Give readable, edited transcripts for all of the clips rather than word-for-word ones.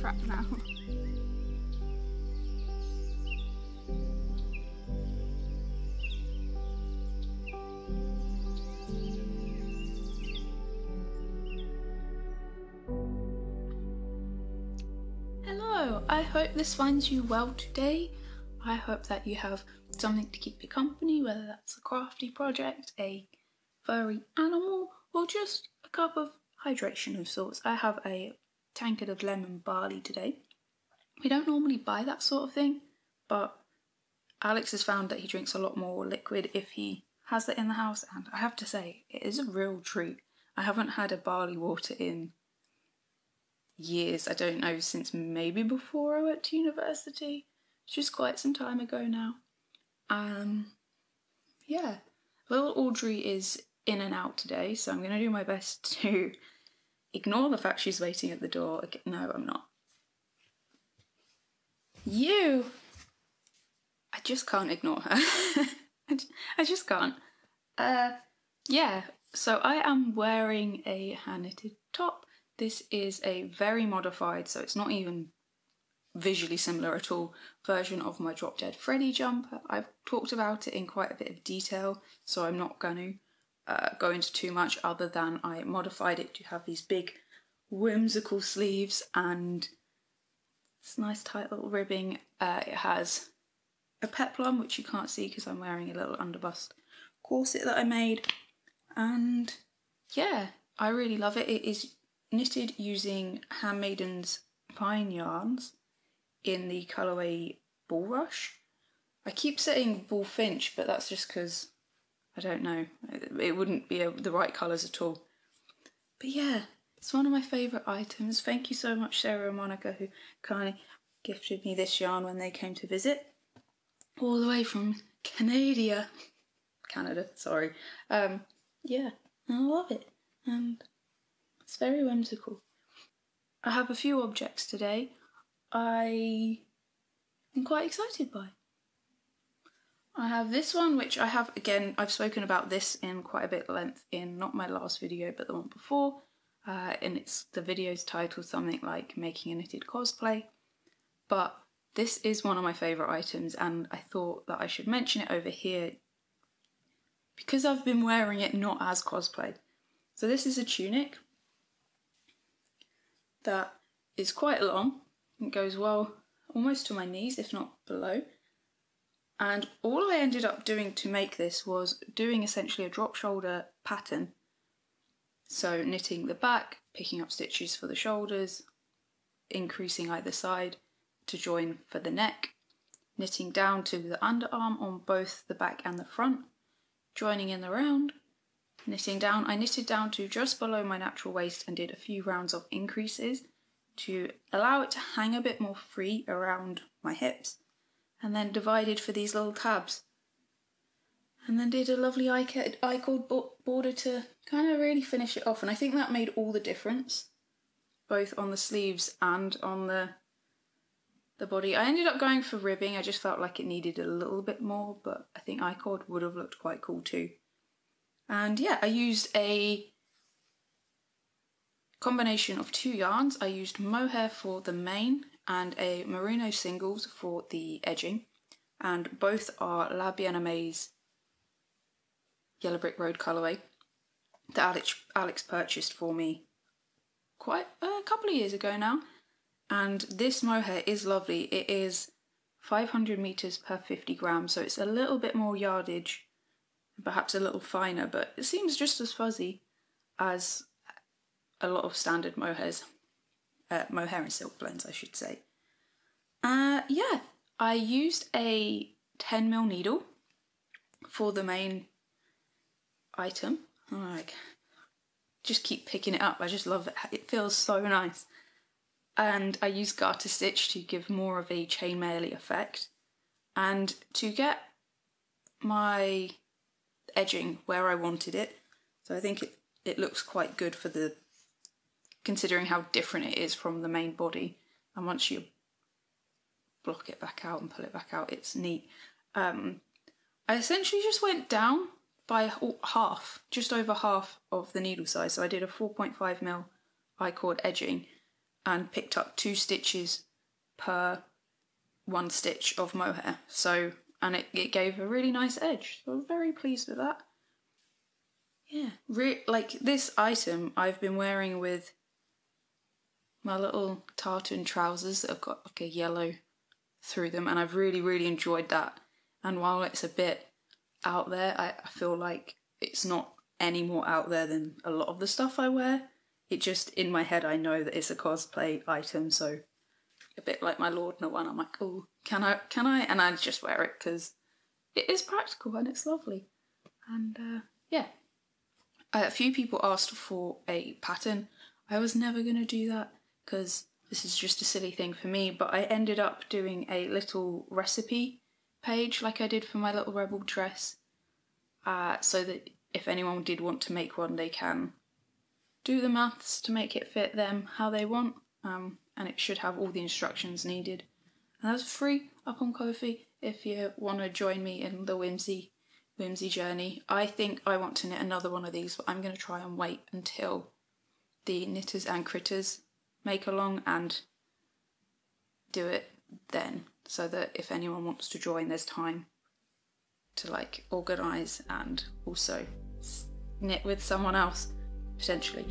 crap now. Hello, I hope this finds you well today. I hope that you have something to keep you company, whether that's a crafty project, a furry animal, or just a cup of hydration of sorts. I have a tankard of lemon barley today. We don't normally buy that sort of thing, but Alex has found that he drinks a lot more liquid if he has it in the house, and I have to say, it is a real treat. I haven't had a barley water in years. I don't know, since maybe before I went to university. It's just quite some time ago now. Yeah. Little Audrey is in and out today, so I'm going to do my best to ignore the fact she's waiting at the door. No, I'm not. You! I just can't ignore her. I just can't. Yeah, so I am wearing a hand-knitted top. This is a very modified, so it's not even visually similar at all, version of my Drop Dead Freddy jumper. I've talked about it in quite a bit of detail, so I'm not going to go into too much other than I modified it to have these big whimsical sleeves and this nice tight little ribbing. It has a peplum, which you can't see because I'm wearing a little underbust corset that I made, and yeah, I really love it. It is knitted using Handmaiden's fine yarns in the colourway Bulrush. I keep saying Bullfinch, but that's just because, I don't know, it wouldn't be the right colours at all. But yeah, it's one of my favourite items. Thank you so much, Sarah and Monica, who kindly gifted me this yarn when they came to visit. All the way from Canada, sorry. Yeah, I love it, and it's very whimsical. I have a few objects today I am quite excited by. I have this one, which I have, again, I've spoken about this in quite a bit of length in not my last video, but the one before, and the video's titled something like Making a Knitted Cosplay, but this is one of my favourite items, and I thought that I should mention it over here because I've been wearing it not as cosplay. So this is a tunic that is quite long. It goes well almost to my knees, if not below. And all I ended up doing to make this was doing essentially a drop shoulder pattern. So knitting the back, picking up stitches for the shoulders, increasing either side to join for the neck, knitting down to the underarm on both the back and the front, joining in the round, knitting down. I knitted down to just below my natural waist and did a few rounds of increases to allow it to hang a bit more free around my hips, and then divided for these little tabs, and then did a lovely I-cord border to kind of really finish it off, and I think that made all the difference, both on the sleeves and on the body. I ended up going for ribbing. I just felt like it needed a little bit more, but I think I-cord would have looked quite cool too. And yeah, I used a combination of two yarns. I used mohair for the mane and a merino singles for the edging, and both are La Bien Aimé's Yellow Brick Road colourway that Alex purchased for me quite a couple of years ago now. And this mohair is lovely. It is 500 metres per 50 grams, so it's a little bit more yardage, perhaps a little finer, but it seems just as fuzzy as a lot of standard mohairs, mohair and silk blends, I should say. Yeah, I used a 10mm needle for the main item. Just keep picking it up. I just love it. It feels so nice. And I used garter stitch to give more of a chainmail-y effect, and to get my edging where I wanted it. So I think it looks quite good for considering how different it is from the main body, and once you block it back out and pull it back out, it's neat. I essentially just went down by half, just over half of the needle size, so I did a 4.5mm I-cord edging, and picked up 2 stitches per 1 stitch of mohair. So, and it gave a really nice edge. So I was very pleased with that. Yeah, like this item I've been wearing with my little tartan trousers that have got like a yellow through them, and I've really enjoyed that. And while it's a bit out there, I feel like it's not any more out there than a lot of the stuff I wear. It just, in my head, I know that it's a cosplay item, so a bit like my Lordna one, I'm like, oh, can I? And I just wear it because it is practical and it's lovely. And yeah. A few people asked for a pattern. I was never going to do that because this is just a silly thing for me, but I ended up doing a little recipe page like I did for my little rebel dress, so that if anyone did want to make one, they can do the maths to make it fit them how they want, and it should have all the instructions needed. And that's free up on Ko-fi if you want to join me in the Whimsy Journey. I think I want to knit another one of these, but I'm going to try and wait until the Knitters and Critters make along and do it then, so that if anyone wants to join, there's time to like organise and also knit with someone else, potentially.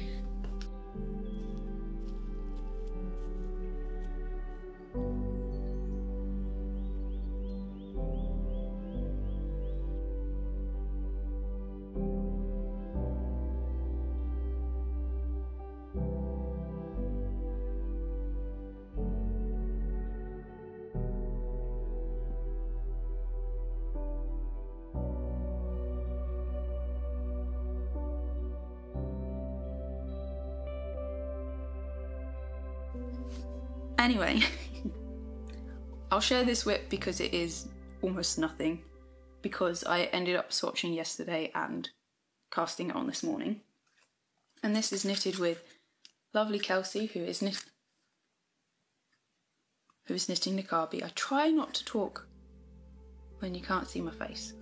Anyway, I'll share this whip because it is almost nothing, because I ended up swatching yesterday and casting it on this morning. And this is knitted with lovely Kelsey, who is knitting Nikabi. I try not to talk when you can't see my face.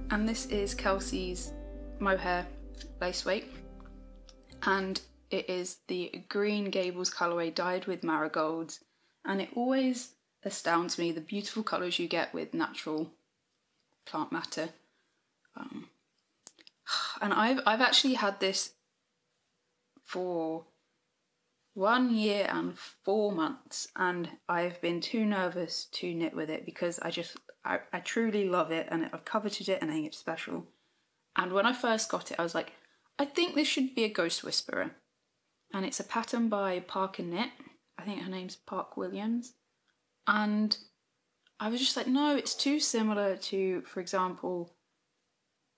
And this is Kelsey's mohair lace weight, and it is the green Gables colourway dyed with marigolds, and it always astounds me the beautiful colours you get with natural plant matter. And I've actually had this for 1 year and 4 months, and I've been too nervous to knit with it because I truly love it, and I've coveted it and I think it's special. And when I first got it, I was like, I think this should be a Ghost Whisperer. And it's a pattern by Park and Knit. I think her name's Park Williams. And I was just like, no, it's too similar to, for example,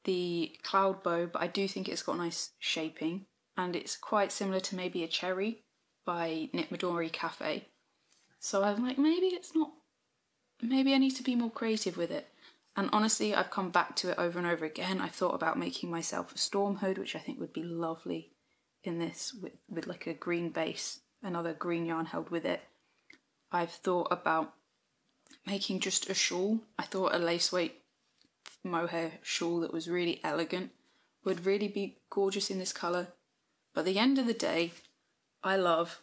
the Cloud Bow, but I do think it's got nice shaping. And it's quite similar to maybe a Cherry by Knit Midori Cafe. So I was like, maybe I need to be more creative with it. And honestly, I've come back to it over and over again. I've thought about making myself a storm hood, which I think would be lovely in this with like a green base, another green yarn held with it. I've thought about making just a shawl. I thought a lace weight mohair shawl that was really elegant would really be gorgeous in this colour. But at the end of the day, I love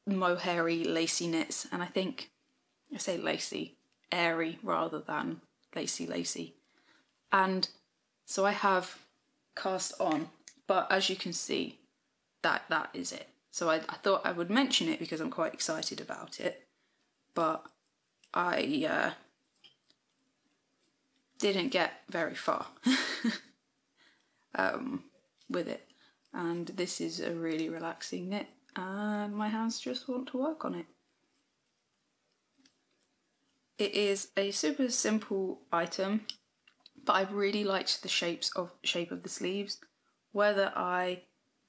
mohairy, lacy knits, and I think, I say lacy, airy rather than lacy. And so I have cast on, but as you can see, that is it. So I thought I would mention it because I'm quite excited about it, but I didn't get very far with it. And this is a really relaxing knit, and my hands just want to work on it. It is a super simple item, but I really liked the shape of the sleeves. Whether I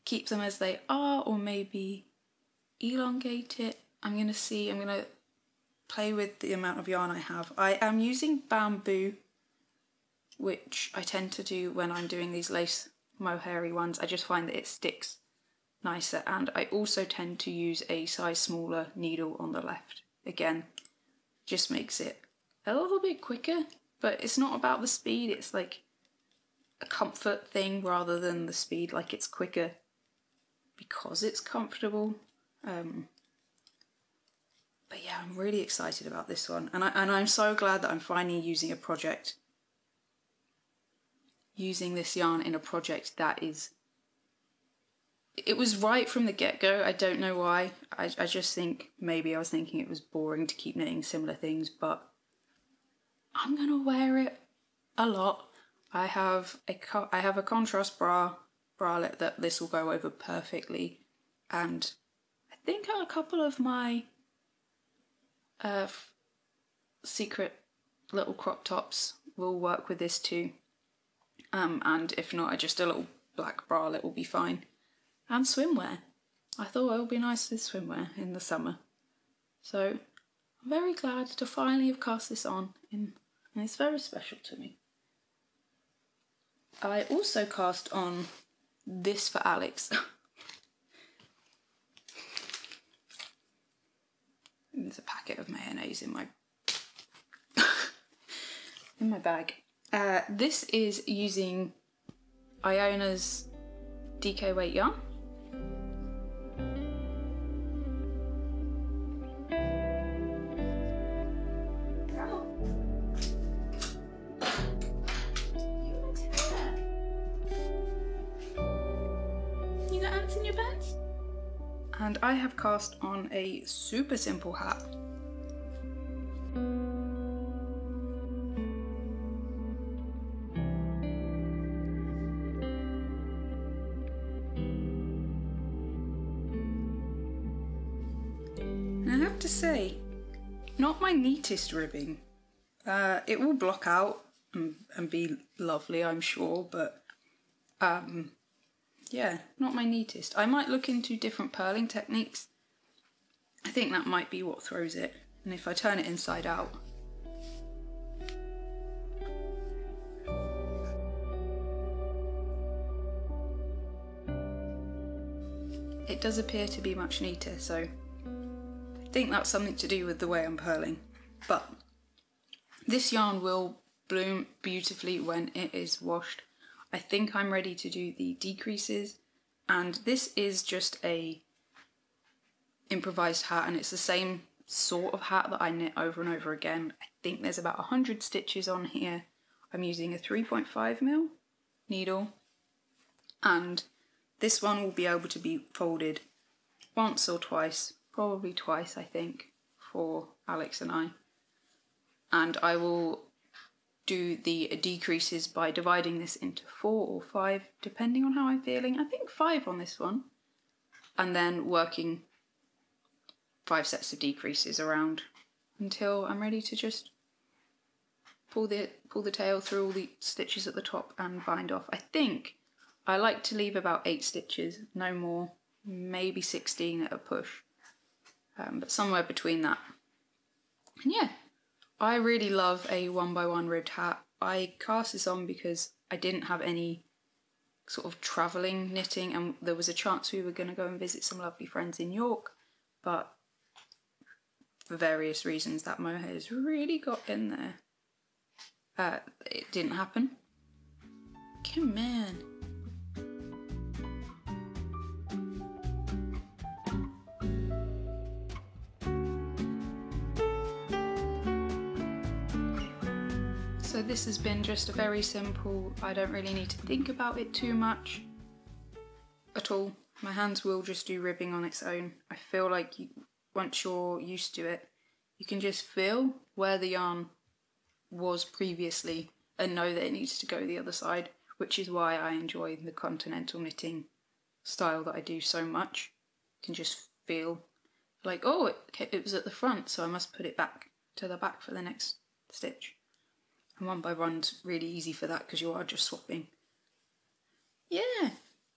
keep them as they are or maybe elongate it, I'm going to see. I'm going to play with the amount of yarn I have. I am using bamboo which I tend to do when I'm doing these lace mohairy ones. I just find that it sticks nicer, and I also tend to use a size smaller needle on the left. Again, just makes it a little bit quicker, but it's not about the speed, it's like a comfort thing rather than the speed. Like, it's quicker because it's comfortable. But yeah, I'm really excited about this one, and I'm so glad that I'm finally using this yarn in a project that is, it was right from the get-go. I don't know why. I just think maybe I was thinking it was boring to keep knitting similar things, but I'm gonna wear it a lot. I have a contrast bralette that this will go over perfectly, and I think a couple of my secret little crop tops will work with this too. And if not, just a little black bralette will be fine. And swimwear. I thought it would be nice with swimwear in the summer. So I'm very glad to finally have cast this on, and it's very special to me. I also cast on this for Alex. There's a packet of mayonnaise in my bag. This is using Iona's DK weight yarn. You got ants in your pants? And I have cast on a super simple hat. And I have to say, not my neatest ribbing. It will block out and be lovely, I'm sure, but yeah, not my neatest. I might look into different purling techniques. I think that might be what throws it. And if I turn it inside out, it does appear to be much neater, so I think that's something to do with the way I'm purling. But this yarn will bloom beautifully when it is washed. I think I'm ready to do the decreases, and this is just a improvised hat, and it's the same sort of hat that I knit over and over again. I think there's about 100 stitches on here. I'm using a 3.5mm needle, and this one will be able to be folded once or twice, probably twice I think, for Alex and I. And I will do the decreases by dividing this into 4 or 5, depending on how I'm feeling. I think 5 on this one, and then working 5 sets of decreases around until I'm ready to just pull the tail through all the stitches at the top and bind off. I think I like to leave about 8 stitches, no more, maybe 16 at a push, but somewhere between that. And yeah, I really love a 1x1 ribbed hat. I cast this on because I didn't have any sort of travelling knitting, and there was a chance we were going to go and visit some lovely friends in York, but for various reasons that mohair's really got in there. It didn't happen. Come on. So this has been just a very simple, I don't really need to think about it too much at all. My hands will just do ribbing on its own. I feel like once you're used to it, you can just feel where the yarn was previously and know that it needs to go the other side, which is why I enjoy the continental knitting style that I do so much. You can just feel like, oh, it was at the front, so I must put it back to the back for the next stitch. And 1x1's really easy for that because you are just swapping. Yeah,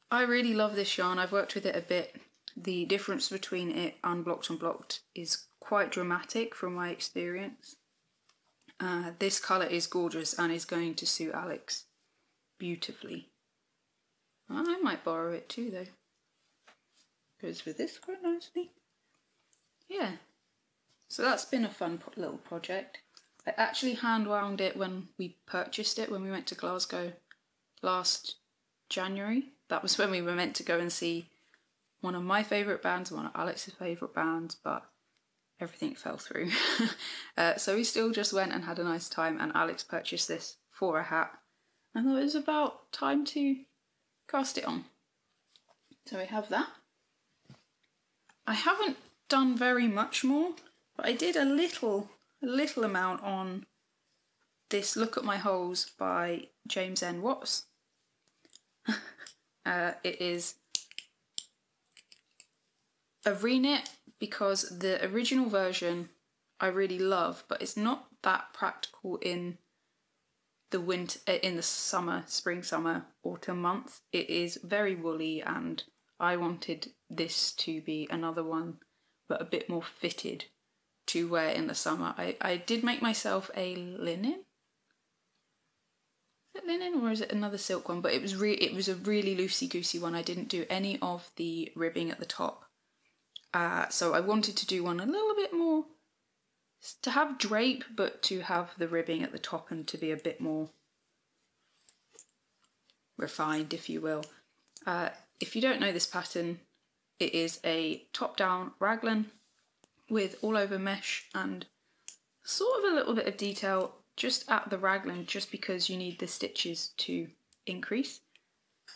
I really love this yarn. I've worked with it a bit. The difference between it unblocked and blocked is quite dramatic from my experience. This colour is gorgeous and is going to suit Alex beautifully. I might borrow it too though. Goes with this quite nicely. Yeah, so that's been a fun little project. I actually hand wound it when we purchased it, when we went to Glasgow last January. That was when we were meant to go and see one of my favourite bands, one of Alex's favourite bands, but everything fell through. So we still just went and had a nice time, and Alex purchased this for a hat. I thought it was about time to cast it on. So we have that. I haven't done very much more, but I did a little amount on this Look at My Holes by James N. Watts. It is a reknit because the original version I really love, but it's not that practical in the winter, in the summer, spring, summer, autumn months. It is very woolly, and I wanted this to be another one, but a bit more fitted to wear in the summer. I did make myself a linen. Is it linen or is it another silk one? But it was a really loosey-goosey one. I didn't do any of the ribbing at the top. So I wanted to do one a little bit more, to have drape, but to have the ribbing at the top and to be a bit more refined, if you will. If you don't know this pattern, it is a top-down raglan with all over mesh and sort of a little bit of detail just at the raglan, just because you need the stitches to increase.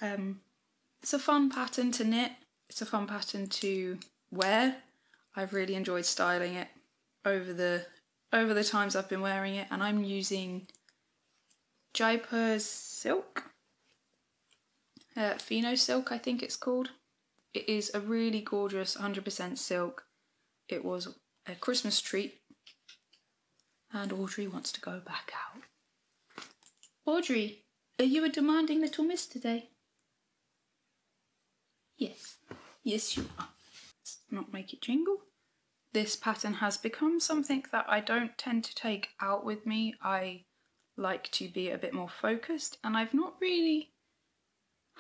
It's a fun pattern to knit, it's a fun pattern to wear. I've really enjoyed styling it over the times I've been wearing it, and I'm using Jaipur silk, Fino silk I think it's called. It is a really gorgeous 100% silk. It was a Christmas treat, and Audrey wants to go back out. Audrey, are you a demanding little miss today? Yes, yes you are. Let's not make it jingle. This pattern has become something that I don't tend to take out with me. I like to be a bit more focused, and I've not really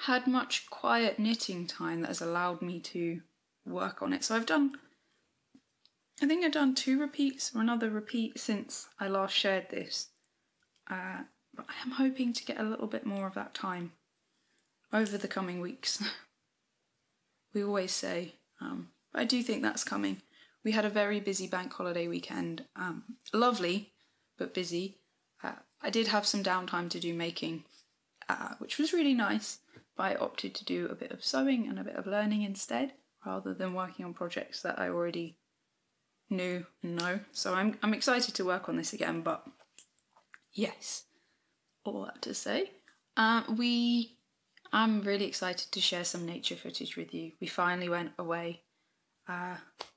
had much quiet knitting time that has allowed me to work on it. So I think I've done 2 repeats or another repeat since I last shared this. But I am hoping to get a little bit more of that time over the coming weeks. We always say, but I do think that's coming. We had a very busy bank holiday weekend. Lovely, but busy. I did have some downtime to do making, which was really nice, but I opted to do a bit of sewing and a bit of learning instead, rather than working on projects that I already knew and know. So I'm excited to work on this again, but yes, all that to say, I'm really excited to share some nature footage with you. We finally went away.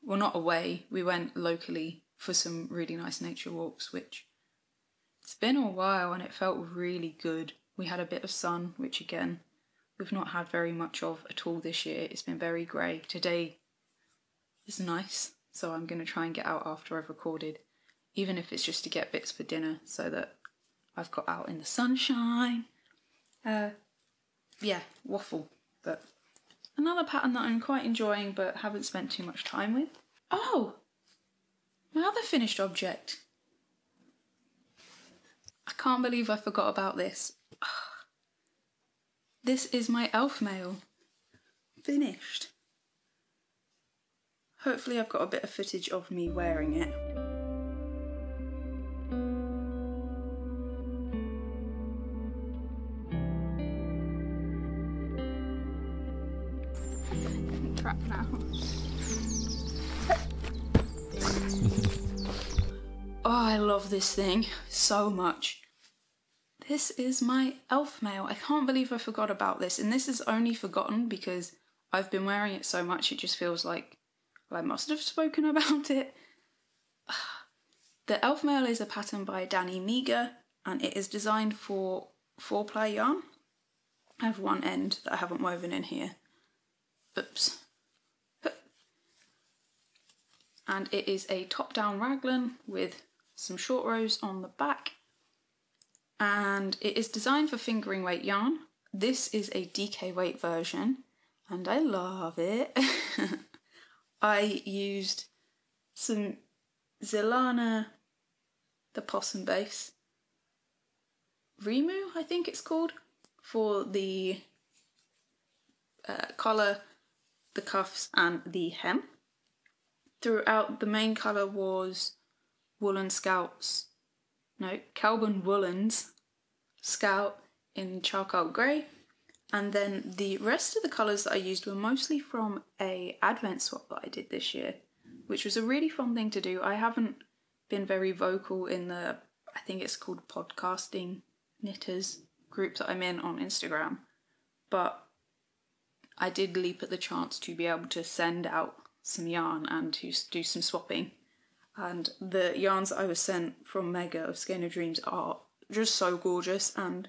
Well, not away, we went locally for some really nice nature walks, which it's been a while and it felt really good. We had a bit of sun, which again, we've not had very much of at all this year. It's been very grey. Today is nice, so I'm going to try and get out after I've recorded, even if it's just to get bits for dinner so that I've got out in the sunshine. Yeah, waffle, but another pattern that I'm quite enjoying but haven't spent too much time with. Oh, my other finished object. I can't believe I forgot about this. This is my Elfmail. Finished. Hopefully I've got a bit of footage of me wearing it. Crap now. Oh, I love this thing so much. This is my Elfmail. I can't believe I forgot about this, and this is only forgotten because I've been wearing it so much it just feels like I must have spoken about it. The Elfmail is a pattern by Danny Meager, and it is designed for 4-ply yarn. I have one end that I haven't woven in here. Oops. And it is a top-down raglan with some short rows on the back, and it is designed for fingering weight yarn. This is a DK weight version and I love it. I used some Zilana, the possum base, Rimu I think it's called, for the collar, the cuffs and the hem. Throughout, the main colour was Woolen Scouts, no, Kelburn Woolens Scout in charcoal grey, and then the rest of the colours that I used were mostly from a advent swap that I did this year, which was a really fun thing to do. I haven't been very vocal in the, I think it's called podcasting knitters group that I'm in on Instagram, but I did leap at the chance to be able to send out some yarn and to do some swapping. And the yarns that I was sent from Mega of Skein of Dreams are just so gorgeous, and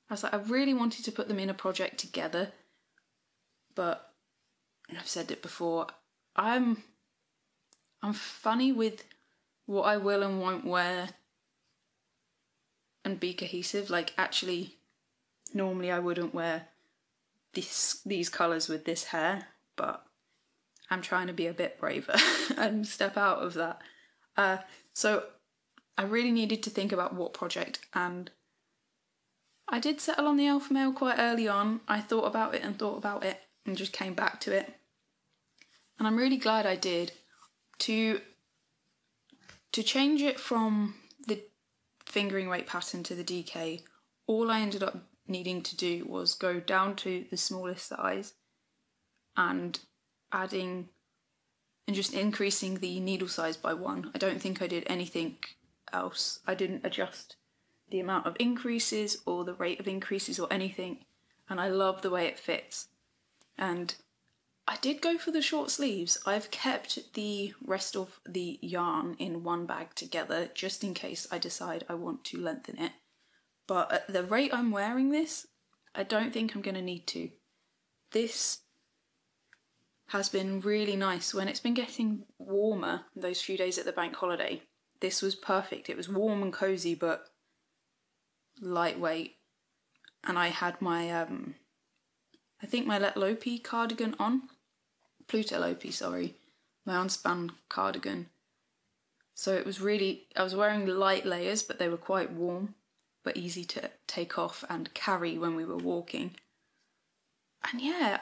I was like, I really wanted to put them in a project together, but I've said it before, I'm funny with what I will and won't wear and be cohesive. Like, actually, normally I wouldn't wear these colours with this hair, but I'm trying to be a bit braver and step out of that. So I really needed to think about what project, and I did settle on the Elfmail quite early on. I thought about it and just came back to it. And I'm really glad I did. To change it from the fingering weight pattern to the DK, all I ended up needing to do was go down to the smallest size and adding and just increasing the needle size by 1. I don't think I did anything else. I didn't adjust the amount of increases or the rate of increases or anything, and I love the way it fits. And I did go for the short sleeves. I've kept the rest of the yarn in one bag together just in case I decide I want to lengthen it. But at the rate I'm wearing this, I don't think I'm going to need to. This has been really nice. When it's been getting warmer those few days at the bank holiday, this was perfect. It was warm and cosy but lightweight. And I had my, I think my Let Lopi cardigan on. Pluto Lopi, sorry. My unspun cardigan. So it was really, I was wearing light layers, but they were quite warm, but easy to take off and carry when we were walking. And yeah,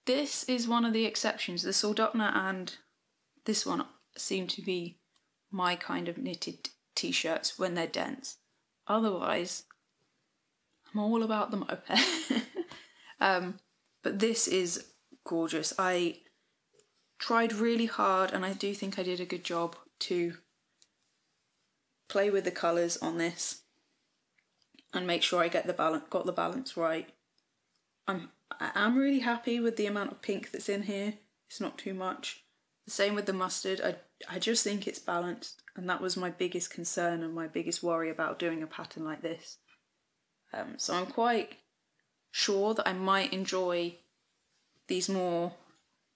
this is one of the exceptions. The Soldotna and this one seem to be my kind of knitted t-shirts when they're dense. Otherwise, I'm all about the mope. But this is gorgeous. I tried really hard, and I do think I did a good job to play with the colours on this and make sure I got the balance right. I am really happy with the amount of pink that's in here. It's not too much. The same with the mustard. I just think it's balanced, and that was my biggest concern and my biggest worry about doing a pattern like this. So I'm quite sure that I might enjoy these more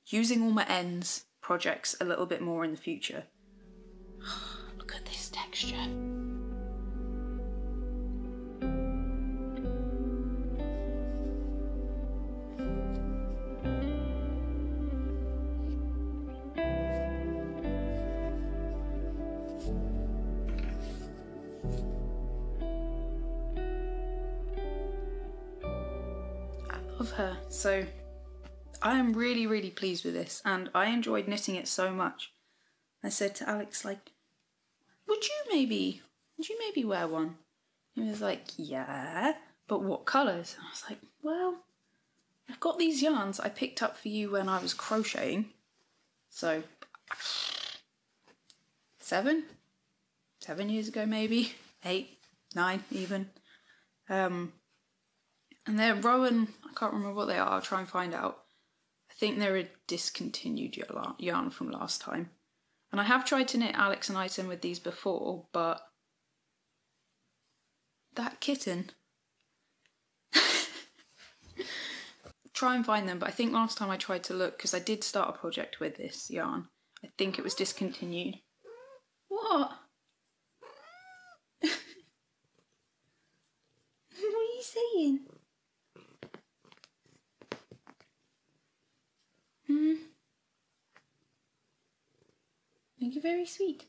using all my ends projects a little bit more in the future. Look at this texture. I love her. So I am really, really pleased with this, and I enjoyed knitting it so much. I said to Alex, like, would you maybe wear one? He was like, yeah, but what colours? And I was like, well, I've got these yarns I picked up for you when I was crocheting. So, 7 years ago maybe, 8, 9 even. And they're Rowan, I can't remember what they are, I'll try and find out. I think they're a discontinued yarn from last time. And I have tried to knit Alex and Item with these before, but that kitten. Try and find them, but I think last time I tried to look, because I did start a project with this yarn, I think it was discontinued. What? What? What are you saying? You're very sweet.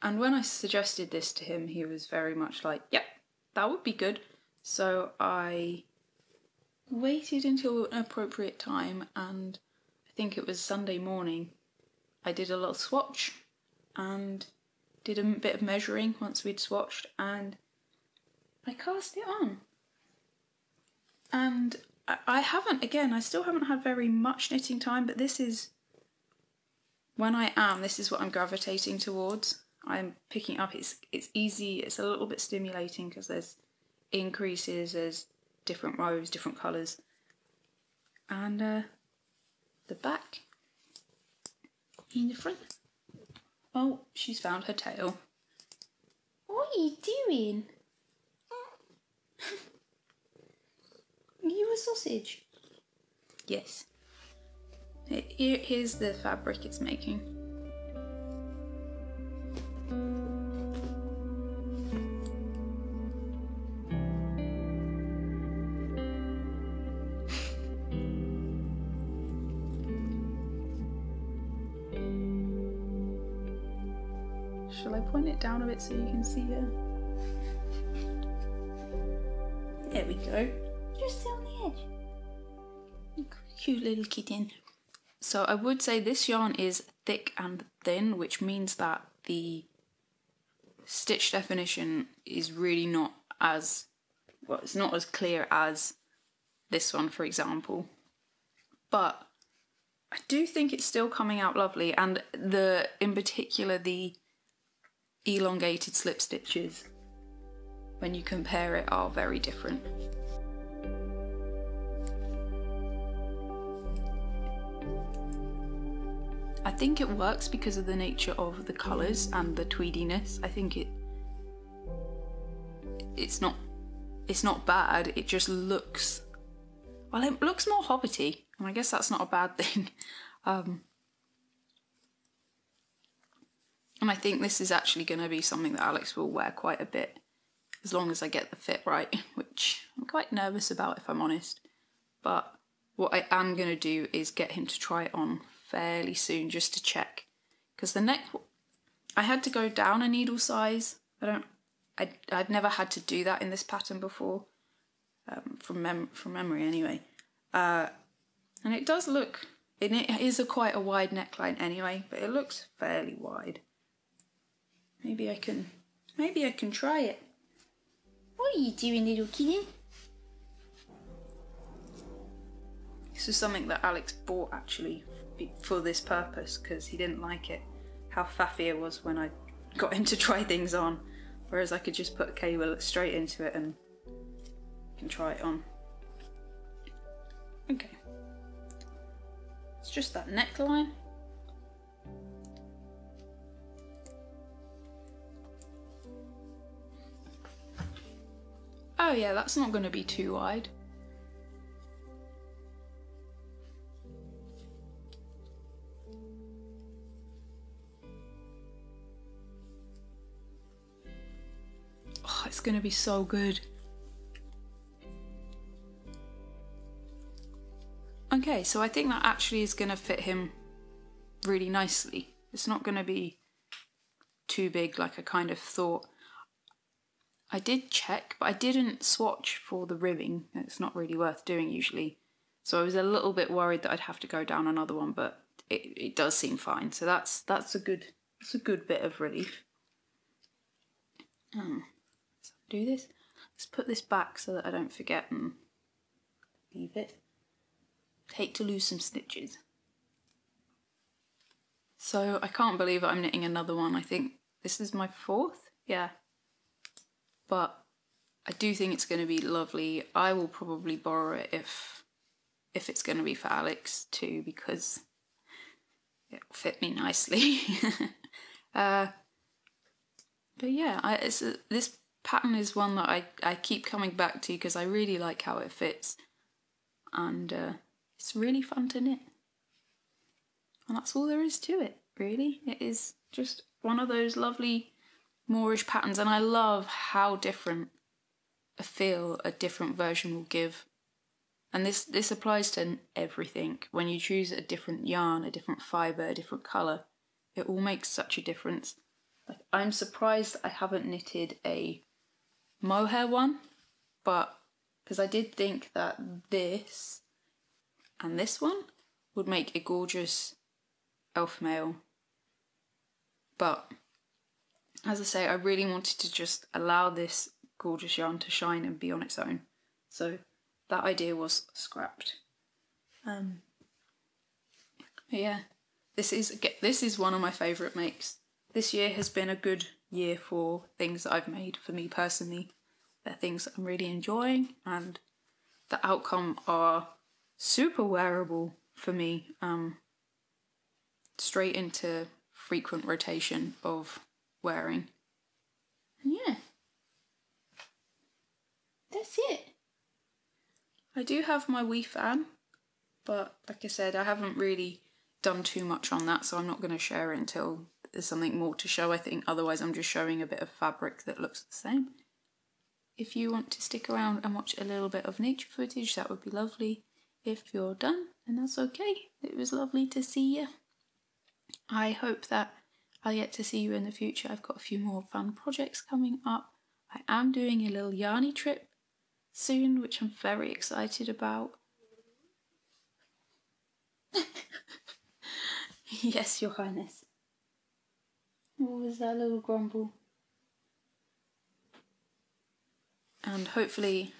And when I suggested this to him, he was very much like, yep, that would be good. So I waited until an appropriate time, and I think it was Sunday morning. I did a little swatch and did a bit of measuring once we'd swatched, and I cast it on. And I still haven't had very much knitting time, but this is this is what I'm gravitating towards. I'm picking up, it's easy, it's a little bit stimulating because there's increases, there's different rows, different colours. And the back in the front. Oh, she's found her tail. What are you doing? Are you a sausage? Yes. Here's the fabric it's making. Shall I point it down a bit so you can see her? There we go. Just sit on the edge. Cute little kitten. So I would say this yarn is thick and thin, which means that the stitch definition is really not as, well, it's not as clear as this one, for example. But I do think it's still coming out lovely, and in particular the elongated slip stitches, when you compare it, are very different. I think it works because of the nature of the colours and the tweediness. I think it's not bad, it just looks, well, it looks more hobbity, and I guess that's not a bad thing. And I think this is actually going to be something that Alex will wear quite a bit, as long as I get the fit right, which I'm quite nervous about if I'm honest. But what I am going to do is get him to try it on fairly soon, just to check, because the neck, I had to go down a needle size. I'd never had to do that in this pattern before, from memory anyway. And it does look, it is quite a wide neckline anyway, but it looks fairly wide. Maybe I can try it. What are you doing, little kitty? This is something that Alex bought actually for this purpose, because he didn't like it, how faffy it was when I got him to try things on, whereas I could just put a cable straight into it and can try it on. Okay, it's just that neckline. Oh yeah, that's not going to be too wide. Oh, it's going to be so good. Okay, so I think that actually is going to fit him really nicely. It's not going to be too big like I kind of thought. I did check, but I didn't swatch for the ribbing. It's not really worth doing usually. So I was a little bit worried that I'd have to go down another one, but it does seem fine. So that's a good bit of relief. So do this. Let's put this back so that I don't forget and leave it. Hate to lose some stitches. So I can't believe I'm knitting another one. I think this is my fourth, yeah. But I do think it's going to be lovely. I will probably borrow it if it's going to be for Alex too, because it'll fit me nicely. But yeah, this pattern is one that I keep coming back to because I really like how it fits, and it's really fun to knit. And that's all there is to it, really. It is just one of those lovely Moorish patterns, and I love how different a feel a different version will give. And this applies to everything. When you choose a different yarn, a different fibre, a different colour, it all makes such a difference. Like, I'm surprised I haven't knitted a mohair one, but because I did think that this and this one would make a gorgeous Elfmail. But as I say, I really wanted to just allow this gorgeous yarn to shine and be on its own. So that idea was scrapped. But yeah, this is one of my favourite makes. This year has been a good year for things that I've made for me personally. They're things that I'm really enjoying, and the outcome are super wearable for me. Straight into frequent rotation of wearing. And yeah, that's it. I do have my wee fan, but like I said, I haven't really done too much on that, so I'm not going to share it until there's something more to show, I think. Otherwise I'm just showing a bit of fabric that looks the same. If you want to stick around and watch a little bit of nature footage, that would be lovely. If you're done, then that's okay. It was lovely to see you. I hope that I'll get to see you in the future. I've got a few more fun projects coming up. I am doing a little yarny trip soon, which I'm very excited about. Yes, Your Highness. What was that little grumble? And hopefully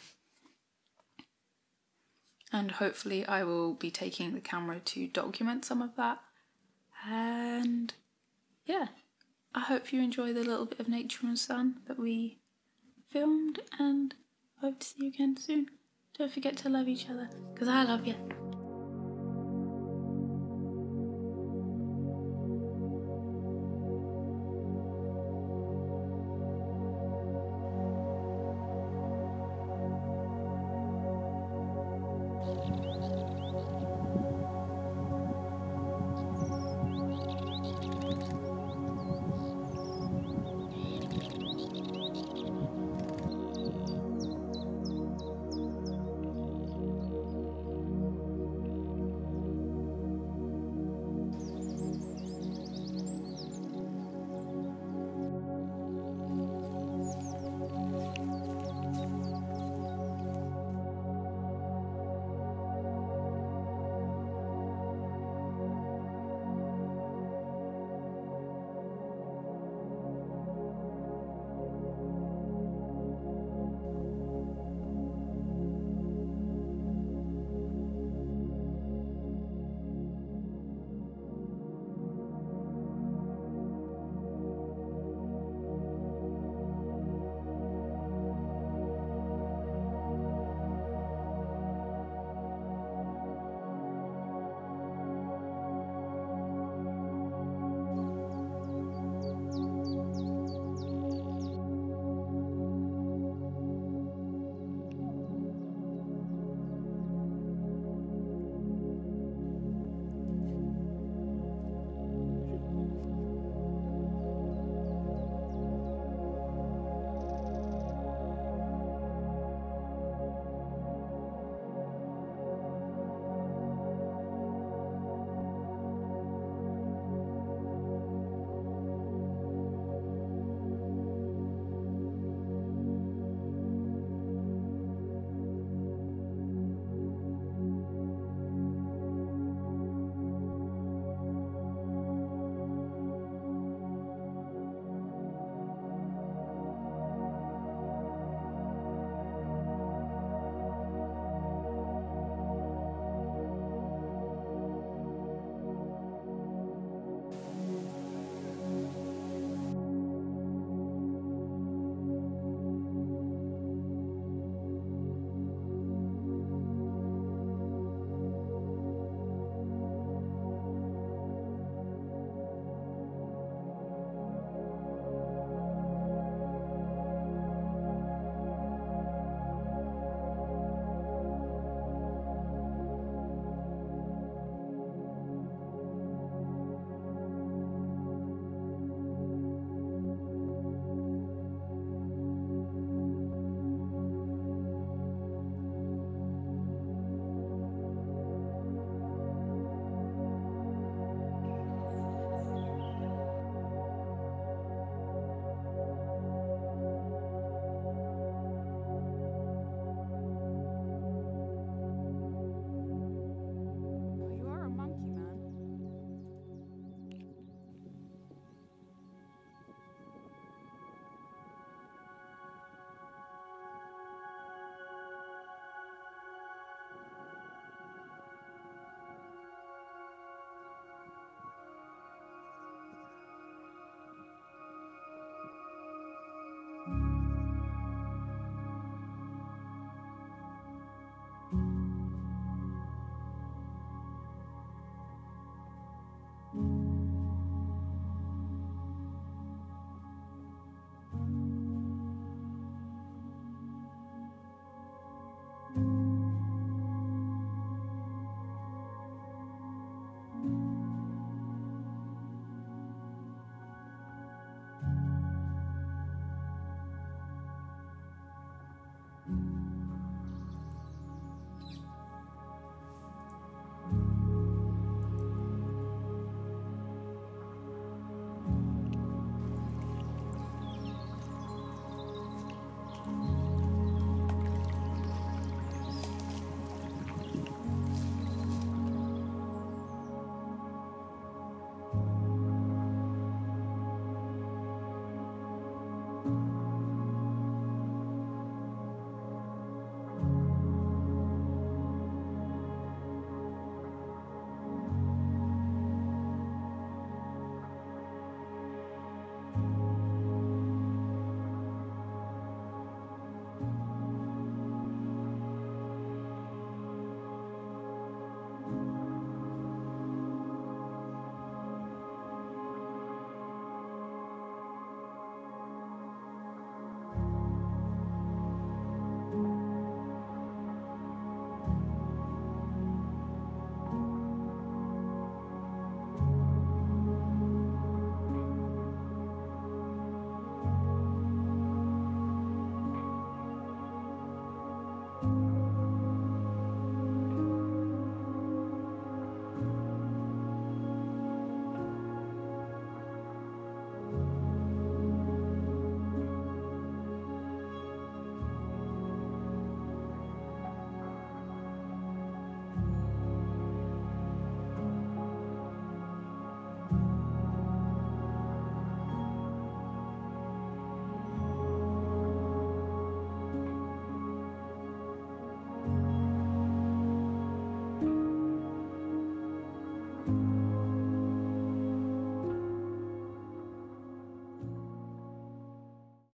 I will be taking the camera to document some of that. And yeah, I hope you enjoy the little bit of nature and sun that we filmed, and hope to see you again soon. Don't forget to love each other, because I love you.